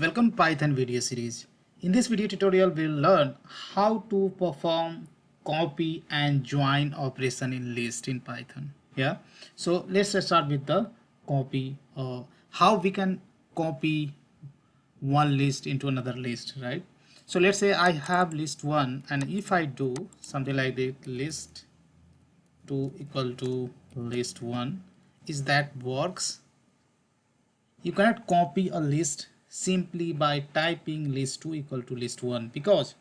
Welcome to Python video series. In this video tutorial, we'll learn how to perform copy and join operation in list in Python. Yeah. So let's start with the copy. How we can copy one list into another list, right? So let's say I have list 1, and if I do something like this, list 2 equal to list 1, is that works? You cannot copy a list simply by typing list 2 equal to list 1, because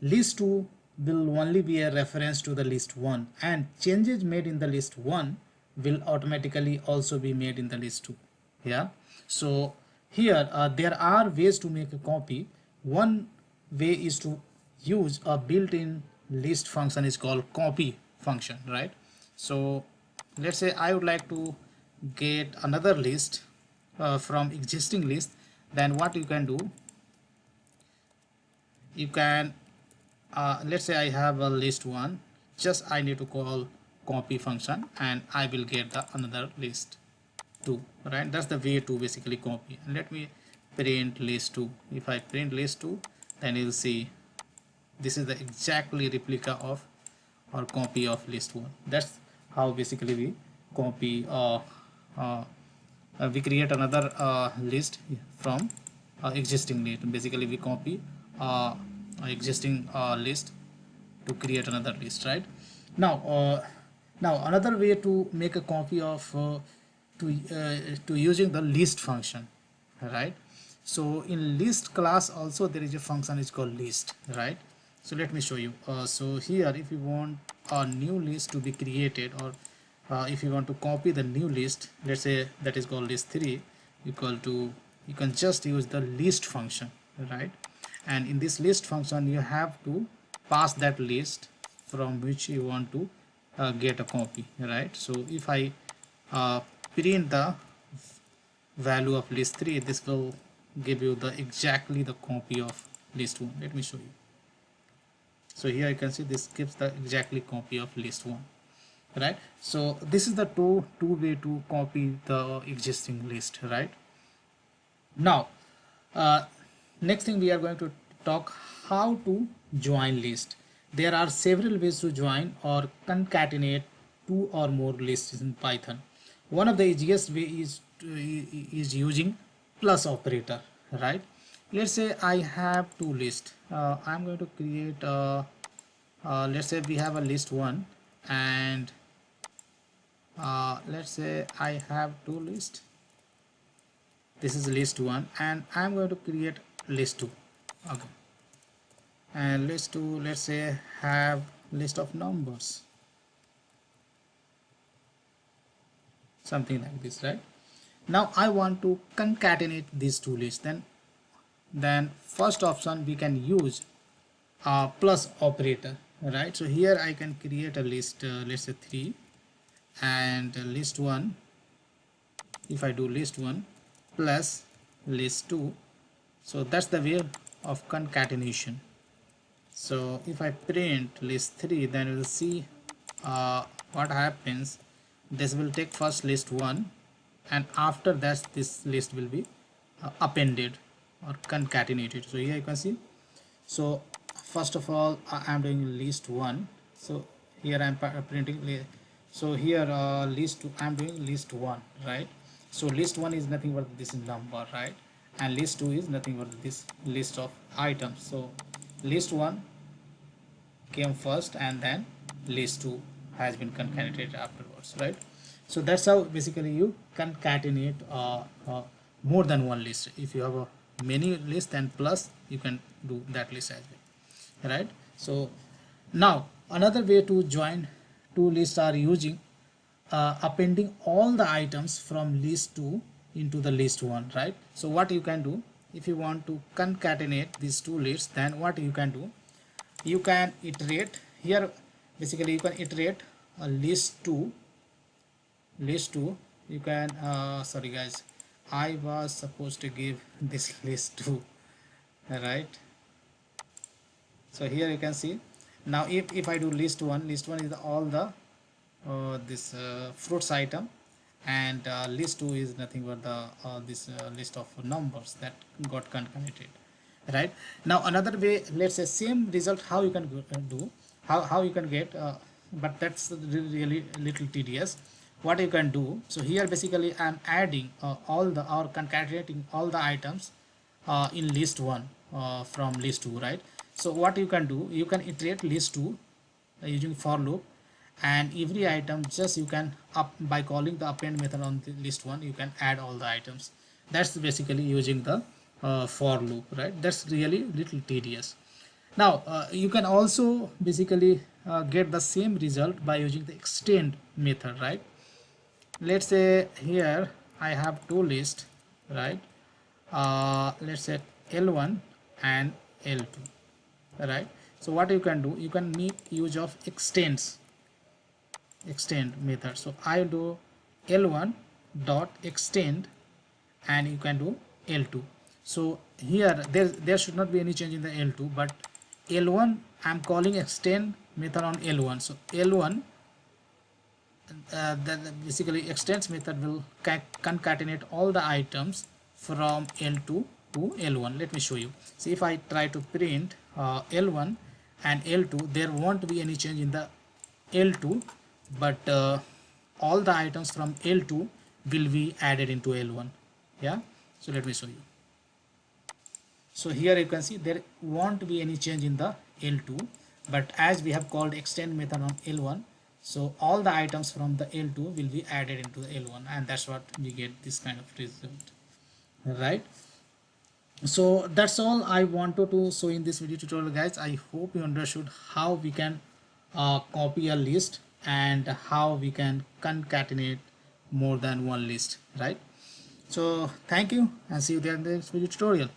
list 2 will only be a reference to the list 1, and changes made in the list 1 will automatically also be made in the list 2. Yeah. So here there are ways to make a copy. One way is to use a built-in list function is called copy function, right? So let's say I would like to get another list from existing list. Then what you can do, you can let's say I have a list 1, just I need to call copy function and I will get the another list 2, right? That's the way to basically copy. And let me print list 2. If I print list 2, then you'll see this is the exactly replica of or copy of list 1. That's how basically we copy we create another list from existing list. Basically we copy existing list to create another list, right? Now another way to make a copy of to using the list function, right? So in list class also there is a function is called list, right? So let me show you. So here if you want a new list to be created, or if you want to copy the new list, let's say that is called list 3 equal to, you can just use the list function, right? And in this list function you have to pass that list from which you want to get a copy, right? So if I print the value of list 3, this will give you the exactly the copy of list 1. Let me show you. So here you can see this gives the exactly copy of list 1, right? So this is the two way to copy the existing list, right? Now next thing we are going to talk how to join list. There are several ways to join or concatenate two or more lists in Python. One of the easiest way is using plus operator, right? Let's say I have two lists. I'm going to create let's say we have a list 1, and let's say I have two lists. This is list 1 and I'm going to create list 2. Okay. And list 2, let's say, have list of numbers, something like this, right? Now I want to concatenate these two lists. Then first option we can use plus operator, right? So here I can create a list, let's say 3, and list 1. If I do list 1 plus list 2, so that's the way of concatenation. So if I print list 3, then we'll see what happens. This will take first list 1, and after that this list will be appended or concatenated. So here you can see. So first of all I am doing list 1. So here I am printing. So here list 2, I am doing list 1, right? So list 1 is nothing but this number, right? And list 2 is nothing but this list of items. So list 1 came first and then list 2 has been concatenated afterwards, right? So that's how basically you concatenate more than one list. If you have a many list, then plus you can do that list as well, right? So now another way to join two lists are using appending all the items from list 2 into the list 1, right? So what you can do, if you want to concatenate these two lists, then what you can do, you can iterate here. Basically you can iterate a list 2. You can sorry guys, I was supposed to give this list 2, right? So here you can see. Now if I do list 1, list 1 is all the this fruits item, and list 2 is nothing but the this list of numbers that got concatenated, right? Now another way, let's say same result, how you can do, how you can get, but that's really little tedious. What you can do, so here basically I'm adding all the, or concatenating all the items in list 1 from list 2, right? So what you can do, you can iterate list 2 using for loop, and every item just you can up by calling the append method on the list 1, you can add all the items. That's basically using the for loop, right? That's really little tedious. Now you can also basically get the same result by using the extend method, right? Let's say here I have two lists, right? Let's say L1 and L2, right? So what you can do, you can make use of extend method. So I do L1 dot extend, and you can do L2. So here there should not be any change in the L2, but L1 I'm calling extend method on L1. So L1 basically extends method will concatenate all the items from L2 to L1. Let me show you. See, if I try to print L1 and L2, there won't be any change in the L2, but all the items from L2 will be added into L1. Yeah, so let me show you. So here you can see there won't be any change in the L2, but as we have called extend method on L1, so all the items from the L2 will be added into the L1, and that's what we get this kind of result, right? So that's all I wanted to show in this video tutorial, guys. I hope you understood how we can copy a list and how we can concatenate more than one list, right? So thank you, and see you there in the next video tutorial.